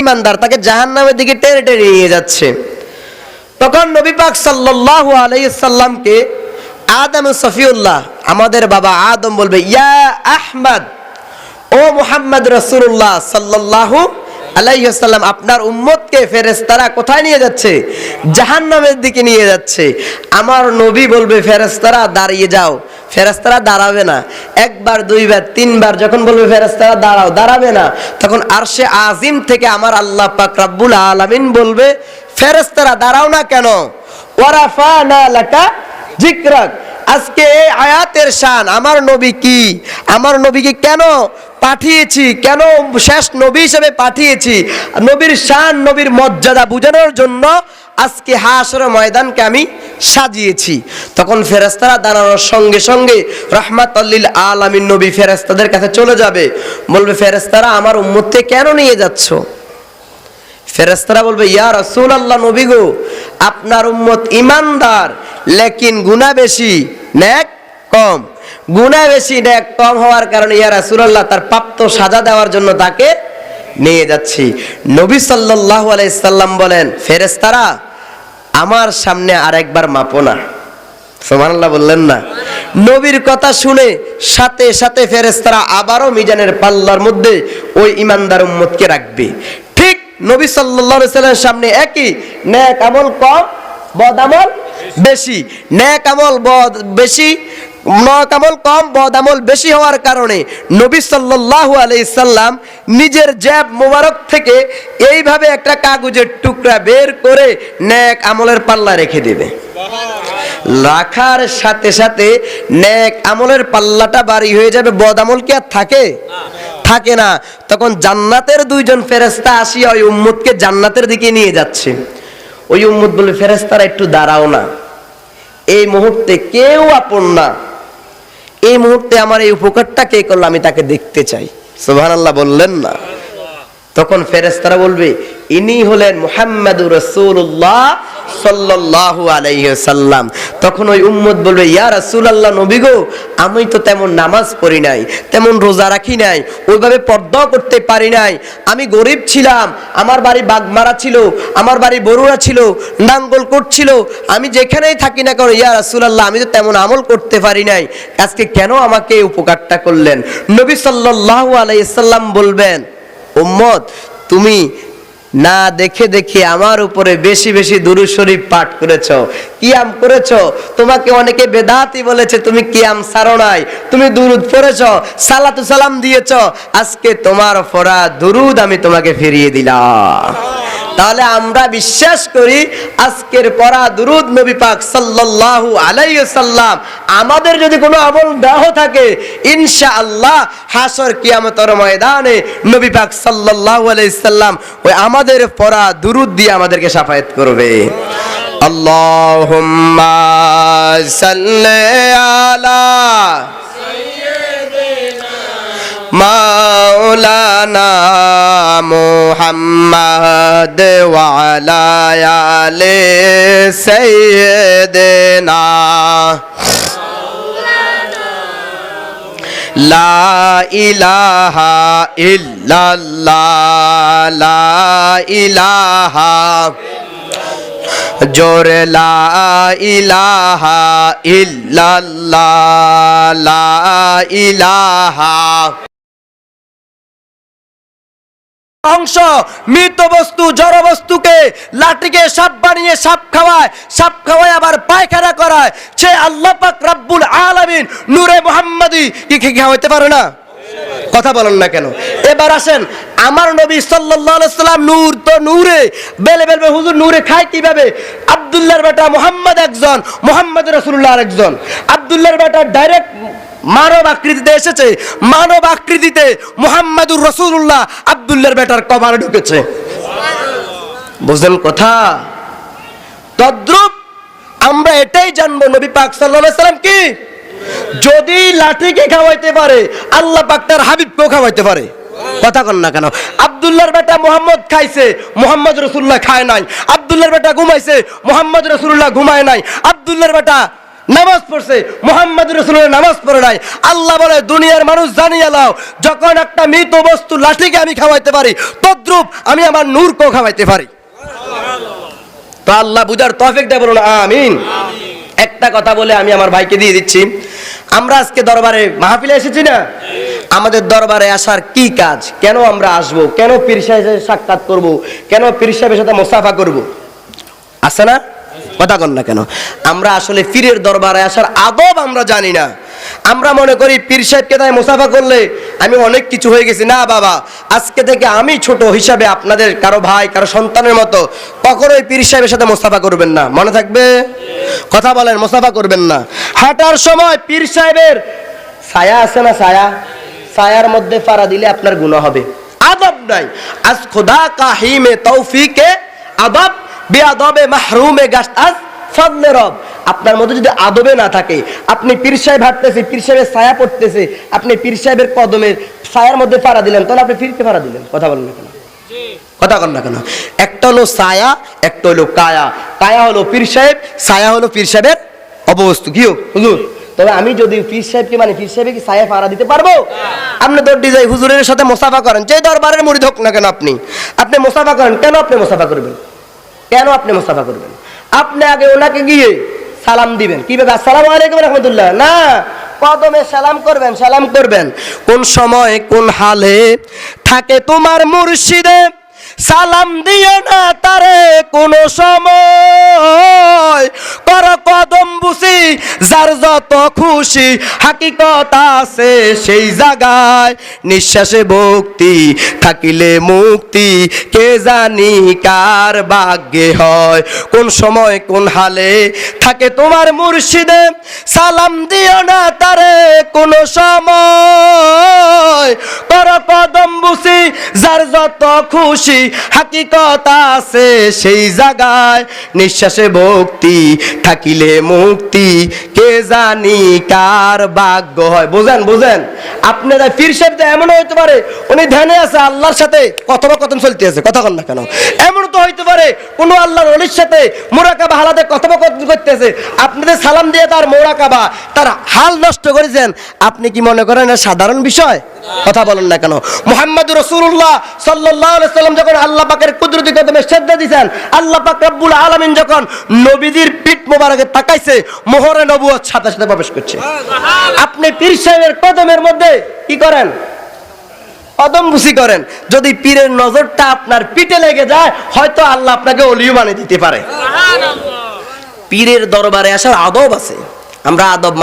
ইমানদার তাকে জাহান্নামের দিকে টেনে টেনে নিয়ে যাচ্ছে। তখন নবী পাক সাল্লাল্লাহু আলাইহি সাল্লামকে আদম সফিউল্লাহ আমাদের বাবা আদম বলবে, ইয়া আহমদ, ও মুহাম্মদ রাসূলুল্লাহ সাল্লাল্লাহু আলাইহি সাল্লাম, আপনার উম্মতকে ফেরেশতারা কোথায় নিয়ে যাচ্ছে? জাহান্নামের দিকে নিয়ে যাচ্ছে। আমার নবী বলবে, ফেরেশতারা দাঁড়িয়ে যাও। ফেরেশতারা দাঁড়াবে না। একবার, দুইবার, তিনবার যখন বলবে ফেরেশতারা দাঁড়াও, দাঁড়াবে না। তখন আরশে আজিম থেকে আমার আল্লাহ পাক রব্বুল আলামিন বলবে, ফেরেশতারা দাঁড়াও না কেন? ওয়ারাফানা লাকা যিকরাক। আজকে এই আয়াতের শান, আমার নবী কি, আমার নবীকে কেন পাঠিয়েছি, কেন শেষ নবী হিসেবে পাঠিয়েছি, নবীর শান, নবীর মর্যাদা বোঝানোর জন্য আজকে হাশরের ময়দানকে আমি সাজিয়েছি। তখন ফেরেশতারা দাঁড়ানোর সঙ্গে সঙ্গে রাহমাতুল লিল আলামিন নবী ফেরেশতাদের কাছে চলে যাবে, বলবে, ফেরেশতারা আমার উম্মতকে কেন নিয়ে যাচ্ছ? ফেরেশতারা বলবে, ইয়া রাসূলুল্লাহ, নবী গো, আপনার উম্মত ঈমানদার, লেকিন গুনাহ বেশি, নেক কম। গুনাহ বেশি, নেক কম হওয়ার কারণে ইয়া রাসূলুল্লাহ তার প্রাপ্ত সাজা দেওয়ার জন্য তাকে নিয়ে যাচ্ছি। নবী সাল্লাল্লাহু আলাইহি সাল্লাম বলেন, ফেরেশতারা আমার সামনে আরেকবার মাপো না। সুবহানাল্লাহ বললেন না? নবীর কথা শুনে সাথে সাথে ফেরেশতারা আবারও মিজানের পাল্লার মধ্যে ওই ঈমানদার উম্মতকে রাখবে। ঠিক নবী সাল্লাল্লাহু আলাইহি সাল্লামের সামনে একই, নেক আমল কম, বদ আমল বেশি। নেক আমল বেশি, নেক আমল কম, বদ আমল বেশি হওয়ার কারণে নবী সাল্লাল্লাহু আলাইহি সাল্লাম নিজের জেব মোবারক থেকে এইভাবে একটা কাগজের টুকরা বের করে নেক আমলের পাল্লা রেখে দেবে। রাখার সাথে সাথে নেক আমলের পাল্লাটা ভারী হয়ে যাবে, বদ আমল কি আর থাকে? থাকে না। তখন জান্নাতের দুইজন ফেরেশতা আসিয়া ওই উম্মতকে জান্নাতের দিকে নিয়ে যাচ্ছে। ওই উম্মত বলে, ফেরেশতারা একটু দাঁড়াও না, এই মুহূর্তে কেউ আপন না, এই মুহূর্তে আমার এই উপকারটা কে করলো আমি তাকে দেখতে চাই। সুবহানাল্লাহ বললেন না? তখন ফেরেশতারা বলবে, ইনি হলেন মুহাম্মাদুর রাসূলুল্লাহ সাল্লাল্লাহু আলাইহি সাল্লাম। তখন ওই উম্মত বলবে, ইয়া রাসূলুল্লাহ, নবী গো, আমি তো তেমন নামাজ পড়ি নাই, তেমন রোজা রাখি নাই, ওইভাবে পর্দা করতে পারি নাই, আমি গরিব ছিলাম, আমার বাড়ি বাগমারা ছিল, আমার বাড়ি বরুড়া ছিল, নাঙ্গলকোট ছিল, আমি যেখানেই থাকি না কেন ইয়া রাসূলুল্লাহ আমি তো তেমন আমল করতে পারি নাই, আজকে কেন আমাকে এই উপকারটা করলেন? নবী সাল্লাল্লাহু আলাইহি সাল্লাম বলবেন, উম্মত, তুমি না দেখে দেখে আমার উপরে বেশি বেশি দুরূদ শরীফ পাঠ করেছো, কিয়াম করেছো। তোমাকে অনেকে বেদাতি বলেছে, তুমি কিয়াম ছাড়ো নাই, তুমি দুরূদ পড়েছো, সালাতু সালাম দিয়েছো, আজকে তোমার পড়া দুরূদ আমি তোমাকে ফিরিয়ে দিলাম। তাহলে আমরা বিশ্বাস করি আজকের পড়া দুরূদ নবী পাক সাল্লাল্লাহু আলাইহি সাল্লাম আমাদের যদি কোনো আমল দেহ থাকে, ইনশাআল্লাহ হাসর কিয়ামতের ময়দানে নবী পাক সাল্লাল্লাহু আলাইহি সাল্লাম ওই আমাদের পড়া দুরূদ দিয়ে আমাদেরকে শাফায়াত করবে। আল্লাহুম্মা সাল্লি আলা মাওলানা মুহাম্মদ ওয়া আলা আলি সাইয়্যিদিনা লা ইলাহা ইল্লাল্লাহ, লা ইলাহা, জোরে লা ইলাহা ইল্লাল্লাহ, লা ইলাহা। অংশ মৃত বস্তু, জড় বস্তুকে লাঠিকে সাপ বানিয়ে সাপ খাওয়ায় আবার পায়খানা করায়, সে আল্লাহ পাক রব্বুল আলামিন নূরে মুহাম্মাদি কি খাওয়াইতে পারে না? কথা বলেন না কেন? এবার আসেন, আমার নবী সাল্লাল্লাহু আলাইহি সাল্লাম নূর, তো নূরে বেলে হুজুর নূরে খায় কিভাবে? আব্দুল্লাহর বেটা মুহাম্মদ একজন, মুহাম্মদ রাসূলুল্লাহ আরেকজন। আব্দুল্লাহর বেটা ডাইরেক্ট মানব আকৃতিতে এসেছে, মানব আকৃতিতে মুহাম্মাদুর রাসূলুল্লাহ আব্দুল্লাহর বেটার কবরে ঢুকেছে। বুঝলেন কথা? তদ্রূপ আমরা এটাই জানবো, নবী পাক সাল্লাল্লাহু আলাইহি সাল্লাম কি যদি লাঠিকে খাওয়াইতে পারে, আল্লাহ পাক তার হাবিবকেও খাওয়াইতে পারে। কথা কন না কেন? আব্দুল্লাহর বেটা মুহাম্মদ খাইছে, মুহাম্মদ রাসূলুল্লাহ খায় নাই। আব্দুল্লাহর বেটা ঘুমাইছে, মুহাম্মদ রাসূলুল্লাহ ঘুমায় নাই। আব্দুল্লাহর বেটা নামাজ পড়ছে, মুহাম্মদুর রাসূলুল্লাহ নামাজ পড়ে নাই। আল্লাহ বলে দুনিয়ার মানুষ জানিয়ে নাও, যখন একটা মৃত বস্তু লাঠিকে আমি খাওয়াইতে পারি, তদ্রূপ আমি আমার নূরকেও খাওয়াইতে পারি। তো আল্লাহ বুঝার তৌফিক দেয়, বলুন আমিন। একটা কথা বলে আমি আমার ভাইকে দিয়ে দিচ্ছি, আমরা আজকে দরবারে মাহফিলে এসেছি না, আমাদের দরবারে আসার কি কাজ, কেন আমরা আসবো, কেন পীর সাহেবের সাক্ষাৎ করব, কেন পীর সাহেবের সাথে মুসাফা করব, আছে না? কথা কন না কেন? আমরা আসলে পীরের দরবারে আসার আদব আমরা জানি না। আমরা মনে করি পীর সাহেবকে তাই মুসাফা করলে আমি অনেক কিছু হয়ে গেছি। না বাবা, আজকে থেকে আমি ছোট হিসাবে আপনাদের কারো ভাই, কারো সন্তানের মতো কখনোই পীর সাহেবের সাথে মুসাফা করবেন না, মনে থাকবে? কথা বলেন, মুসাফা করবেন না। হাঁটার সময় পীর সাহেবের ছায়া আছে না, ছায়ার মধ্যে পাড়া দিলে আপনার গুনাহ হবে। আদব নাই। আজ খোদা কাহিমে তৌফিকে আদব বেআদবে মাহরুমে গাছ আজ ফজলে রব। আপনার মধ্যে যদি আদবে না থাকে, আপনি পীর সাহেব হাঁটতেছে, পীর সাহেবের ছায়া পড়তেছে, আপনি পীর সাহেবের কদমের ছায়ার মধ্যে পাড়া দিলেন, তাহলে আপনি পীরকে পাড়া দিলেন। কথা বলেন না কেন? কথা বলেন না কেন? একটা হলো ছায়া, একটা হলো কায়া। কায়া হলো পীর সাহেব, ছায়া হলো পীর সাহেবের অবস্তু। কি হুজুর, তবে আমি যদি পীর সাহেবকে মানে পীর সাহেবকে ছায়া পাড়া দিতে পারবো? আপনি দৌড়ি যাই হুজুরের সাথে মুসাফা করেন, যে দরবারের মুরিদ হোক না কেন, আপনি মুসাফা করেন, কেন আপনি মুসাফা করবেন? কেন আপনি মুসাফা করবেন? আপনি আগে ওনাকে গিয়ে সালাম দিবেন, কি ভাবে? আসসালামু আলাইকুম রাহমাতুল্লাহ না, কদমে সালাম করবেন, সালাম করবেন। কোন সময় কোন হালে থাকে তোমার মুর্শিদে, সালাম দিও না তারে কোন সময়। কর কদম বুসি যার যত খুশি, হাকিকত আছে সেই জায়গায়। নিঃশ্বাসে ভক্তি থাকিলে মুক্তি, কে জানি কার ভাগ্যে হয়। কোন সময় কোন হালে থাকে তোমার মুর্শিদে, সালাম দিও না তারে কোন সময়। কর কদম বুসি যার যত খুশি, হাকিকত আছে সেই জায়গায়। নিঃশ্বাসে ভক্তি থাকিলে মুক্তি, কে জানি কার ভাগ্য হয়। বুঝেন বুঝেন? আপনারা পীর সাহেব এমন হইতে পারে উনি ধ্যানে আছে, আল্লাহর সাথে কথোপকথন চলতে আছে। কথা বল না কেন? এমন তো হইতে পারে কোন আল্লাহর ওলির সাথে মুরাকাবা হালাতে কথোপকথন করতেছে, আপনাদের সালাম দিয়ে তার মুরাকাবা, তার হাল নষ্ট করেছেন। আপনি কি মনে করেন এটা সাধারণ বিষয়? কথা বলেন না কেন? মুহাম্মদুর রাসূলুল্লাহ সাল্লাল্লাহু আলাইহি ওয়াসাল্লাম যখন আল্লাহ পাকের কুদরতি কদমে সিজদা দিয়েছেন, আল্লাহ পাক রব্বুল আলামিন যখন নবীজির পিঠ মোবারকে তাকাইছে, মোহরে নবুয়ত সাথে সাথে প্রবেশ করছে। আপনি পীর সাহেবের কদমের মধ্যে কি করেন? কদম বুসি করেন। যদি পীরের নজরটা আপনার পিঠে লেগে যায়, হয়তো আল্লাহ আপনাকে ওলিও বানিয়ে দিতে পারে। পীরের দরবারে আসার আদব আছে, আমরা আদব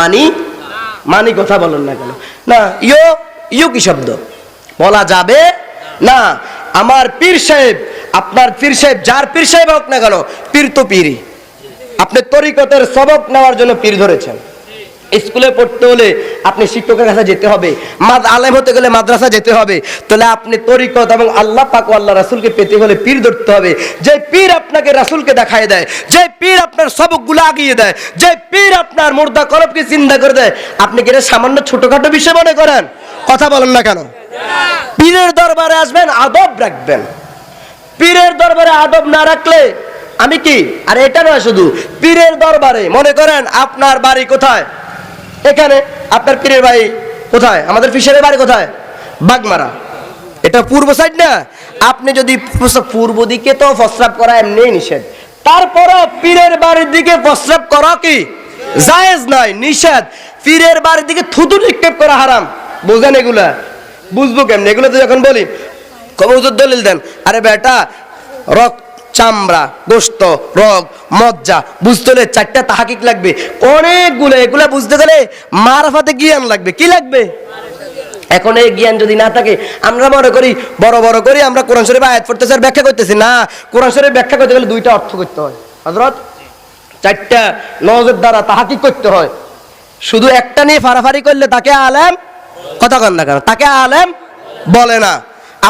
মানি কথা বলেন না কেন? না, ইয়ো কি শব্দ বলা যাবে না। আমার পীর সাহেব, আপনার পীর সাহেব, যার পীর সাহেব হোক না কেন, পীর তো পীরই। আপনি তরিকতের সবক নেওয়ার জন্য পীর ধরেছেন। স্কুলে পড়তে হলে আপনি শিক্ষকের কাছে যেতে হবে, আলেম হতে গেলে মাদ্রাসা যেতে হবে। তাহলে আপনি তরিকত এবং আল্লাহ পাক ও আল্লাহ রাসূলকে পেতে হলে পীর ধরতে হবে। যে পীর আপনাকে রাসূলকে দেখায় দেয়, যে পীর আপনার সবকগুলো আগিয়ে দেয়, যে পীর আপনার মুর্দা কলবকে চিন্তা করে দেয়, আপনি কি এটা সামান্য ছোটখাটো বিষয় মনে করেন? কথা বলেন না কেন? পীরের দরবারে আসবেন, আদব রাখবেন। পীরের দরবারে আদব না রাখলে আমি কি? আর এটা নয় শুধু পীরের দরবারে, মনে করেন আপনার বাড়ি কোথায়? এখানে। আপনার পীরের বাড়ি কোথায়? আমাদের ফিশারের বাড়ি কোথায়? বাগমারা। এটা পূর্ব সাইড না? আপনি যদি পূর্ব দিকে তো প্রস্রাব করা এমনি নিষেধ, তারপরও পীরের বাড়ির দিকে প্রস্রাব করা কি জায়েজ নাই, নিষেধ। পীরের বাড়ির দিকে থুতু নিক্ষেপ করা হারাম। বুঝেন এগুলা? বুঝবো কেমন এগুলো? তো যখন বলি কবুতর দলিল দেন, আরে বেটা রক্ত, চামড়া, গোশত, রগ, মজ্জা বুঝতে হলে 4টা তাহাকিক লাগবে, অনেকগুলো। এগুলা বুঝতে গেলে মারফাতে জ্ঞান লাগবে। কি লাগবে? এখন এই জ্ঞান যদি না থাকে, আমরা মনে করি বড় বড় করি আমরা কোরআন শরীফ আয়াত পড়তেছি আর ব্যাখ্যা করতেছি। না, কোরআন শরীফ ব্যাখ্যা করতে গেলে 2টা অর্থ করতে হয় হযরত, 4টা নজর দ্বারা তাহাকিক করতে হয়। শুধু একটা নিয়ে ফারাফারি করলে তাকে আলেম, কথা কন না কেন, তাকে আলেম বলে না।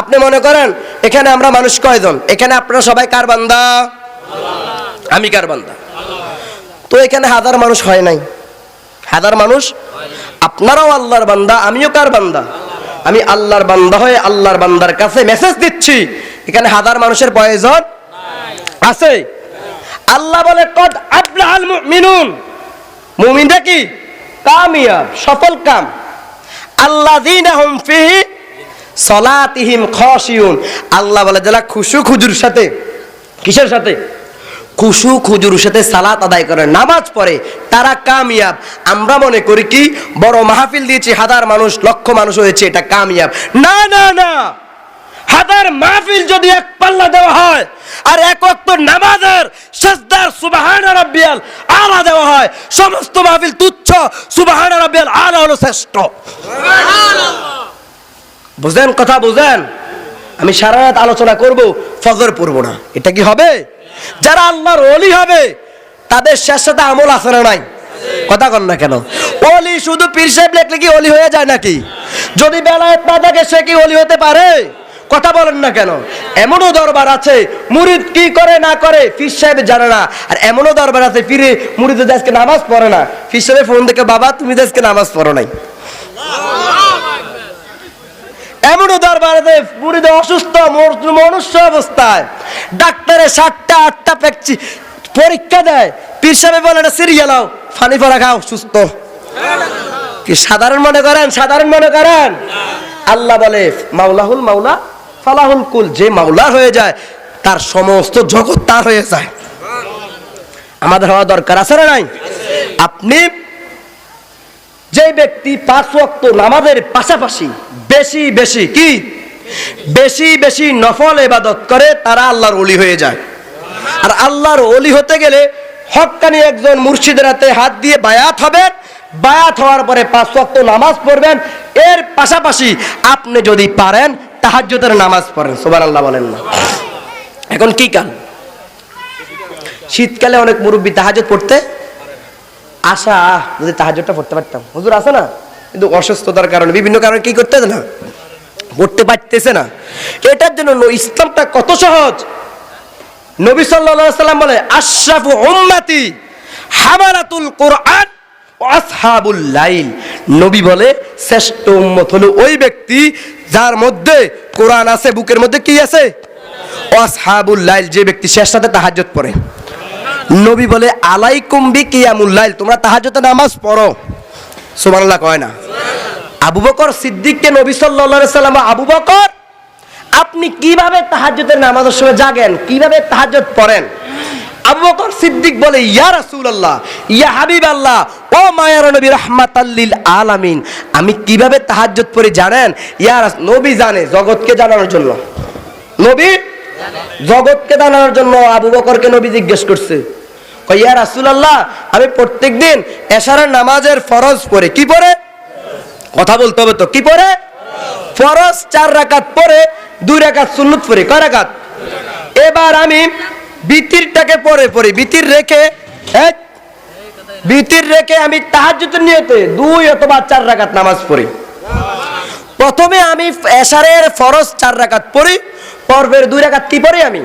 আপনি মনে করেন এখানে আমরা মানুষ কয়জন? এখানে আপনারা সবাই কার বান্দা? আমি কার বান্দা? তো এখানে হাজার মানুষ হয় নাই, হাজার মানুষ। আপনারাও আল্লাহর বান্দা, আমিও কার বান্দা? আমি আল্লাহর বান্দা হয়ে আল্লাহর বান্দার কাছে মেসেজ দিচ্ছি। এখানে হাজার মানুষের প্রয়োজন আছে? আল্লাহ বলে কদ আফলাহাল মুমিনুন, মুমিনরা কি কামিয়াব, সফল কাম। আল্লাযীনা হুম ফিহি সলাতিহিম খাশিউন, আল্লাহ বলে যারা খুশু খুজুর সাথে, কিসের সাথে? খুশু খুজুর সাথে সালাত আদায় করে, নামাজ পড়ে, তারা কামিয়াব। আমরা মনে করি কি বড় মাহফিল দিয়েছি, হাজার মানুষ লক্ষ মানুষ হয়েছে, এটা কামিয়াব। না না না, হাজার মাহফিল যদি এক পাল্লা দেওয়া হয় আর এক ওয়াক্ত নামাজের সিজদার সুবহান রাব্বিয়াল আলা দেওয়া হয়, সমস্ত মাহফিল তুচ্ছ, সুবহান রাব্বিয়াল আলা হলো শ্রেষ্ঠ। বুঝেন কথা, বুঝেন? আমি সারা রাত আলোচনা করব, ফজর পড়ব না, এটা কি হবে? যারা আল্লাহর ওলি হবে তাদের শেষ সাথে আমল আছে না নাই? কথা কন না কেন? ওলি শুধু পীর সাহেব লেখলে কি ওলি হয়ে যায় নাকি? যদি বেলায়েত না থাকে সে কি ওলি হতে পারে? কথা বলেন না কেন? এমনও দরবার আছে মুরিদ কি করে না করে পীর সাহেব জানে না, আর এমনও দরবার আছে পীরে মুরিদ আজকে নামাজ পড়ে না, পীর সাহেব ফোন দেখে বাবা তুমি আজকে নামাজ পড়ো নাই। এমনও দরবার আছে মুরিদ অসুস্থ মনুষ্য অবস্থায়, ডাক্তারে 7টা 8টা পরীক্ষা দেয়, পীর সাহেব বলে না সিরিয়াল লাও, পানি পড়া খাও, সুস্থ। কি সাধারণ মনে করেন? সাধারণ মনে করেন? আল্লাহ বলে মাওলাহুল মাওলা ফালাহুল কুল, যে মাওলা হয়ে যায় তার সমস্ত জগৎ তার হয়ে যায়। আমাদের হওয়া দরকার আছে না নাই? আপনি যে ব্যক্তি 5 ওয়াক্ত নামাজের পাশাপাশি বেশি বেশি কি বেশি বেশি নফল ইবাদত করে তারা আল্লাহর ওলি হয়ে যায়। আর আল্লাহর ওলি হতে গেলে হক্কানি একজন মুর্শিদের হাতে হাত দিয়ে বায়াত হবেন, বায়াত হওয়ার পরে 5 ওয়াক্ত নামাজ পড়বেন, এর পাশাপাশি আপনি যদি পারেন তাহাজ্জুদের নামাজ পড়েন, সুবহানাল্লাহ বলেন না। এখন কি কাল শীতকালে অনেক মুরব্বী তাহাজ্জুদ পড়তে আশা, যদি তাহাজ্জুদটা পড়তে পারতাম, হুজুর আছে না, কিন্তু অসুস্থতার কারণে বিভিন্ন কারণে কি করতেছে না, পড়তে পারতেছে না। এটার জন্য ইসলামটা কত সহজ। নবী সাল্লাল্লাহু আলাইহি সাল্লাম বলে আশরাফু উম্মতি হামালাতুল কুরআন ওয়া আসহাবুল লাইল, নবী বলে শ্রেষ্ঠ উম্মত হলো ওই ব্যক্তি যার মধ্যে কোরআন আছে, বুকের মধ্যে কি আছে? ওয়া আসহাবুল লাইল, যে ব্যক্তি শেষ রাতে তাহাজ্জুদ পড়ে। নবী বলে আলাইকুম বিকিয়ামুল লাইল, তোমরা তাহাজ্জুদের নামাজ পড়ো, সুবহানাল্লাহ কয় না? আবু বকর সিদ্দিককে নবী সাল্লাল্লাহু আলাইহি সাল্লাম, আবু বকর আপনি কিভাবে তাহাজ্জুদের নামাজের সময় জাগেন, কিভাবে তাহাজ্জুদ পড়েন? আবু বকর সিদ্দিক বলে ইয়া রাসূলুল্লাহ, ইয়া হাবিবাল্লাহ, ও মায়ার নবী রাহমাতাল লিল আলামিন, আমি কিভাবে তাহাজ্জুদ পড়ি জানেন? ইয়া নবী জানে, জগৎকে জানানোর জন্য, নবী জগৎকে জানানোর জন্য আবু বকরকে নবী জিজ্ঞেস করছে, কই ইয়া রাসূলুল্লাহ আমি প্রত্যেকদিন এশারের নামাজের ফরজ পড়ে, কি পড়ে? কথা বলতে হবে তো, কি পড়ে? ফরজ 4 রাকাত পড়ে, 2 রাকাত সুন্নত পড়ে, কয় রাকাত? এবার আমি বিতিরটাকে পড়ে বিতির রেখে আমি তাহাজ্জুদের নিয়তে 2 অথবা 4 রাকাত নামাজ পড়ি। প্রথমে আমি এশারের ফরজ 4 রাকাত পড়ি, পর্বের 2 রাকাত কি পড়ি? আমি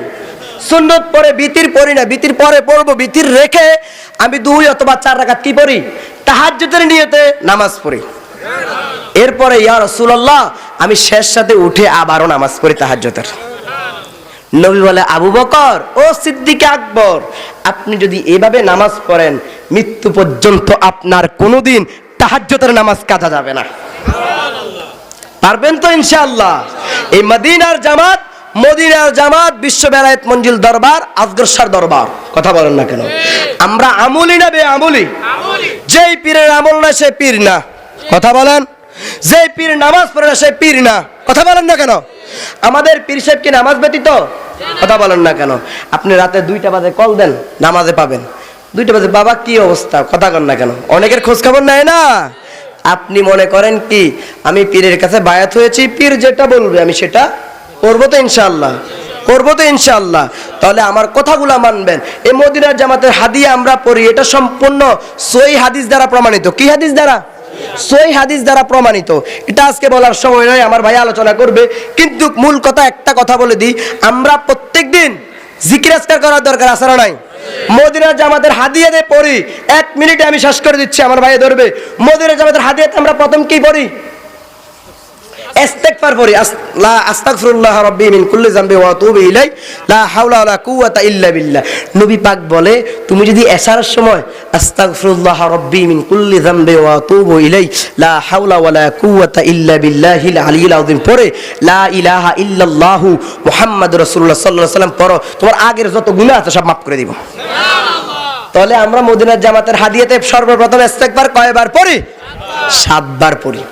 সুন্নত পড়ে, বিতির পড়ি না, বিতির পরে পড়বো, বিতির রেখে আমি 2 অথবা 4 রাকাত কি পড়ি? তাহাজ্জুদের নিয়তে নামাজ পড়ি। এরপরে ইয়া রাসূলুল্লাহ আমি শেষ সাথে উঠে আবারও নামাজ পড়ি তাহাজ্জুদের। নবী বলে আবু বকর ও সিদ্দিক আকবর, আপনি যদি এভাবে নামাজ পড়েন মৃত্যু পর্যন্ত আপনার কোনোদিন তাহাজ্জুদের নামাজ কাজা যাবে না। পারবেন তো ইনশাআল্লাহ? এই মদিনার জামাত বিশ্ব বেলায়েত মঞ্জিল দরবার, আজগর দরবার, কথা বলেন না কেন? আমরা আমলি না বেআমলি? যেই পীরের আমল না সে পীর না, কথা বলেন। যেই পীর নামাজ পড়ে না সে পীর না, কথা বলেন না কেন? আমাদের পীর সাহেব কি নামাজ ব্যতীত? কথা বলেন না কেন? আপনি রাতে 2টা বাজে কল দেন, নামাজে পাবেন। 2টা বাজে বাবা কি অবস্থা, কথা বলেন না কেন? অনেকের খোঁজ খবর নেয় না। আপনি মনে করেন কি আমি পীরের কাছে বায়াত হয়েছি, পীর যেটা বলবে আমি সেটা করবো তো ইনশাআল্লাহ, করবো তো ইনশাআল্লাহ। তাহলে আমার কথাগুলো মানবেন। এই মদিনার জামাতের হাদিয়া আমরা পড়ি, এটা সম্পূর্ণ সহিহ হাদিস দ্বারা প্রমাণিত। কি হাদিস দ্বারা? সহিহ হাদিস দ্বারা প্রমাণিত। এটা আজকে বলার সময় নয়, আমার ভাই আলোচনা করবে, কিন্তু মূল কথা একটা কথা বলে দিই, আমরা প্রত্যেকদিন জিকির আজকার করার দরকার আছে না নাই? মদিনার জামাতের হাদিয়াতে পড়ি, 1 মিনিটে আমি শেষ করে দিচ্ছি, আমার ভাই ধরবে। মদিনার জামাতের হাদিয়াতে আমরা প্রথম কি পড়ি? ইস্তেগফার পড়ি, লা আস্তাগফিরুল্লাহ রাব্বি মিন কুল্লি যামবি ওয়া আতুবু ইলাই, লা হাওলা ওয়ালা কুওয়াতা ইল্লা বিল্লাহ। নবী পাক বলে তুমি যদি এশারের সময় আস্তাগফিরুল্লাহ রাব্বি মিন কুল্লি যামবি ওয়া আতুবু ইলাই, লা হাওলা ওয়ালা কুওয়াতা ইল্লা বিল্লাহিল আলিয়্যিল আযীম পড়ে লা ইলাহা ইল্লাল্লাহু মুহাম্মাদুর রাসূলুল্লাহ সাল্লাল্লাহু আলাইহি ওয়াসাল্লাম পড়ো, তোমার আগের যত গুনাহ আছে সব মাফ করে দিব। তাহলে আমরা মদিনার জামাতের হাদিয়াতে সর্বপ্রথম ইস্তেগফার কয়বার পড়ি? 7 বার পড়ি।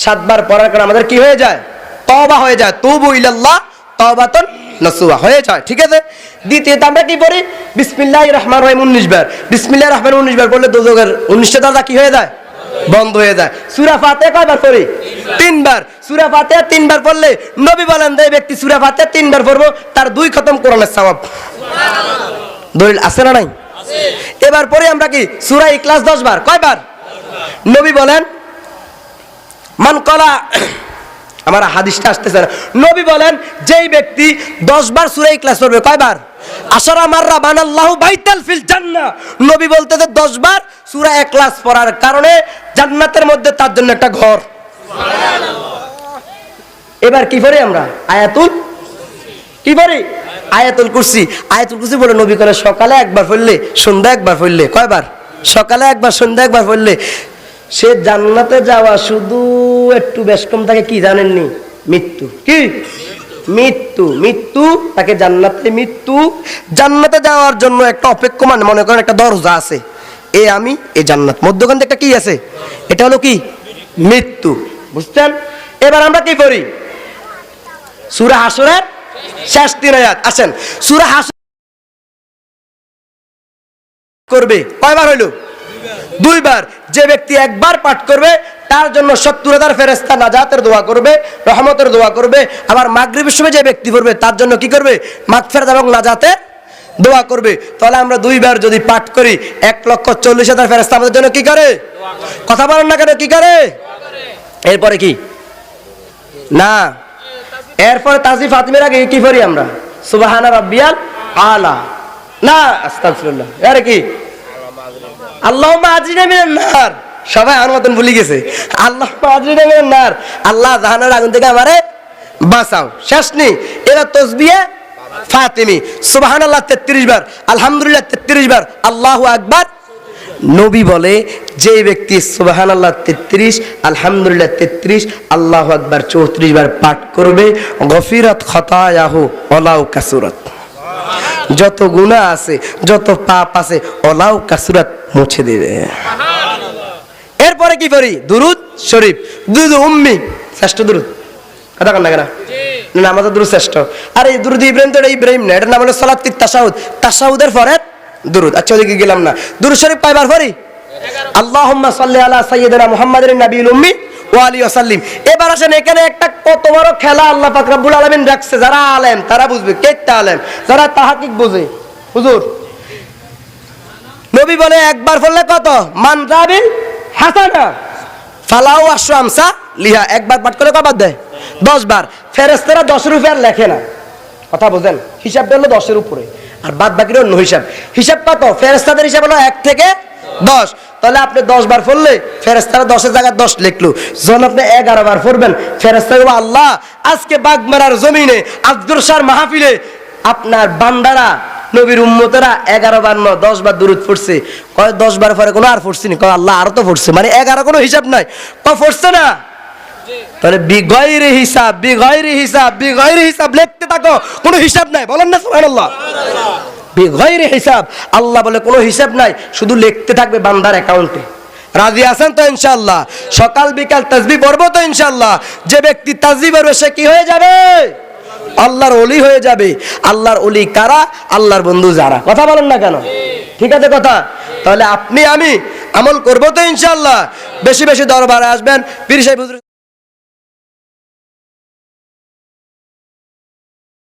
7 বার পড়ার কারণে আমাদের কি হয়ে যায়? তওবা হয়ে যায়। তুবু ইলাল্লাহ তাওবাতান নাসুহা হয়ে যায়। ঠিক আছে। দ্বিতীয়ত আমরা কি পড়ি? বিসমিল্লাহির রহমানির রহিম 19 বার। বিসমিল্লাহির রহমানির রহিম 19 বার পড়লে দোজখের 19টা দরজা কি হয়ে যায়? বন্ধ হয়ে যায়। সূরা ফাতিহা কয়বার পড়ি? 3 বার। সূরা ফাতিহা 3 বার পড়লে নবী বলেন যে ব্যক্তি সূরা ফাতিহা 3 বার পড়বো তার 2 খতম কোরআনের সওয়াব। সুবহানাল্লাহ। দলিল আছে না নাই? আছে। এবার পরে আমরা কি সূরা ইখলাস 10 বার। কয়বার? নবী বলেন মান কলা, আমার হাদিসটা আসতেছে না, নবী বলেন যেই ব্যক্তি 10 বার সূরা ইখলাস পড়বে, কয়বার? আশারা মাররা বানাল্লাহু বাইতাল ফিল জান্নাহ। নবী বলতেছে 10 বার সূরা ইখলাস পড়ার কারণে জান্নাতের মধ্যে তার জন্য একটা ঘর। সুবহানাল্লাহ। এবার কি পড়ি আমরা? আয়াতুল কি পড়ি? আয়াতুল কুরসি। আয়াতুল কুরসি বলে নবী করে সকালে একবার পড়লে সন্ধ্যা একবার পড়লে, কয়বার? সকালে একবার সন্ধ্যা একবার পড়লে সে জান্নাতে যাওয়া শুধু একটু বেশ কম থাকে কি জানেননি? মৃত্যু। কি? মৃত্যু। মৃত্যু তাকে জান্নাতে, মৃত্যু জান্নাতে যাওয়ার জন্য একটা অপেক্ষমান, মনে করেন একটা দরজা আছে, এ আমি এ জান্নাত, মধ্যখান থেকে একটা কি আছে, এটা হলো কি? মৃত্যু। বুঝছেন? এবার আমরা কি করি? সূরা হাসরের শেষ 3 আয়াত। আসেন সূরা হাসর করবে কয়বার হইল? 2 বার। যে ব্যক্তি একবার পাঠ করবে তার জন্য 70,000 ফেরেশতা নাজাতের দোয়া করবে, রহমতের দোয়া করবে। আবার মাগরিবের সময় যে ব্যক্তি পড়বে তার জন্য কি করবে? মাগফিরাত এবং নাজাতের দোয়া করবে। তাহলে আমরা 2 বার যদি পাঠ করি 1,40,000 ফেরেশতা আমাদের জন্য কি করে? কথা বলেন না কেন? কি করে? এরপরে কি না, এরপরে তাসবিহ ফাতিমের আগে কি করি আমরা? সুবহানা রাব্বিয়াল আলা, না আস্তাগফিরুল্লাহ, আরে কি আল্লাহুম্মা আজরিনা মিনান নার। সবাই আমার মতন ভুলে গেছে। আল্লাহুম্মা আজরিনা মিনান নার, আল্লাহ জাহান্নামের আগুন থেকে আমারে বাঁচাও। শেষ নেই। এবার তাসবিহ ফাতিমি সুবহানাল্লাহ 33 বার, আলহামদুলিল্লাহ 33 বার, আল্লাহু আকবার। নবী বলে যে ব্যক্তি সুবহানাল্লাহ 33, আলহামদুলিল্লাহ 33, আল্লাহু আকবার 34 বার পাঠ করবে, গফিরাত খতায়াহু ওয়ালাউ কাসুরাত, যত গুনাহ আছে যত পাপ আছে ওলাউ কাসুরাত মুছে দেবে। সুবহানাল্লাহ। এরপরে কি করি? দুরুদ শরীফ, দুরুদ উম্মি, শ্রেষ্ঠ দুরুদ। কথা কন না কেন? জি না, আমাদের দুরুদ শ্রেষ্ঠ। আর এই দুরুদ ইব্রাহিম তো ইব্রাহিম না, এটার নাম হলো সালাতুত তাশাহুদ। তাশাহুদের পরে দুরুদ। আচ্ছা ওদিকে গেলাম না। দুরুদ শরীফ কয়বার পড়ি? 11। আল্লাহুম্মা সাল্লি আলা সাইয়্যিদিনা মুহাম্মাদিন নাবিয়্যিল উম্মি ওয়া আলিহি ওয়া সাল্লিম। এবার আসেন এখানে একটা কত বড় খেলা আল্লাহ পাক রব্বুল আলামিন রাখছে। যারা আলেম তারা বুঝবে, কেটা আলেম, যারা তাহকিক বুঝে। হুজুর নবী বলে একবার পড়লে কত? মান যাবিল হাসানা ফালাউ আশরু আমসা লিহা। একবার পাঠ করলে কয়বার দেয়? 10 বার। ফেরেশতারা 10 এর উপরে আর লেখে না। কথা বুঝেন? হিসাবটা হলো 10 এর উপরে, আর বাদ বাকির অন্য হিসাব। হিসাব কত? ফেরেশতাদের হিসাব হলো 1 থেকে 10। তাহলে আপনি 10 বার পড়লে ফেরেশতারা 10 এর জায়গায় 10 লিখলো। যখন আপনি 11 বার পড়বেন ফেরেশতারা বলবে আল্লাহ আজকে বাগমারার জমিনে আজগর শাহর মাহফিলে আপনার বান্দারা নবীর উম্মতেরা 11 বার নয় 10 বার দুরূদ পড়ছে। কয় 10 বার পরে কোনো আর পড়ছিনি? কয় আল্লাহ আরো তো পড়ছে, মানে 11 কোনো হিসাব নাই। কয় পড়ছে না? তাহলে বিগয়রে হিসাব, বিগয়রে হিসাব, বিগয়রে হিসাব লিখতে থাকো, কোনো হিসাব নাই। বলেন না সুবহানাল্লাহ? বিগয়রে হিসাব। আল্লাহ বলে কোনো হিসাব নাই, শুধু লিখতে থাকবে বান্দার অ্যাকাউন্টে। রাজি আছেন তো ইনশাআল্লাহ? সকাল বিকাল তাসবিহ পড়বো তো ইনশাআল্লাহ? যে ব্যক্তি তাসবিহ পড়বে সে কি হয়ে যাবে? আল্লাহর ওলি হয়ে যাবে। আল্লাহর ওলি কারা? আল্লাহর বন্ধু যারা। কথা বলেন না কেন? ঠিক আছে কথা? তাহলে আপনি আমি আমল করবো তো ইনশাআল্লাহ? বেশি বেশি দরবারে আসবেন, পীর সাহেব হুজুর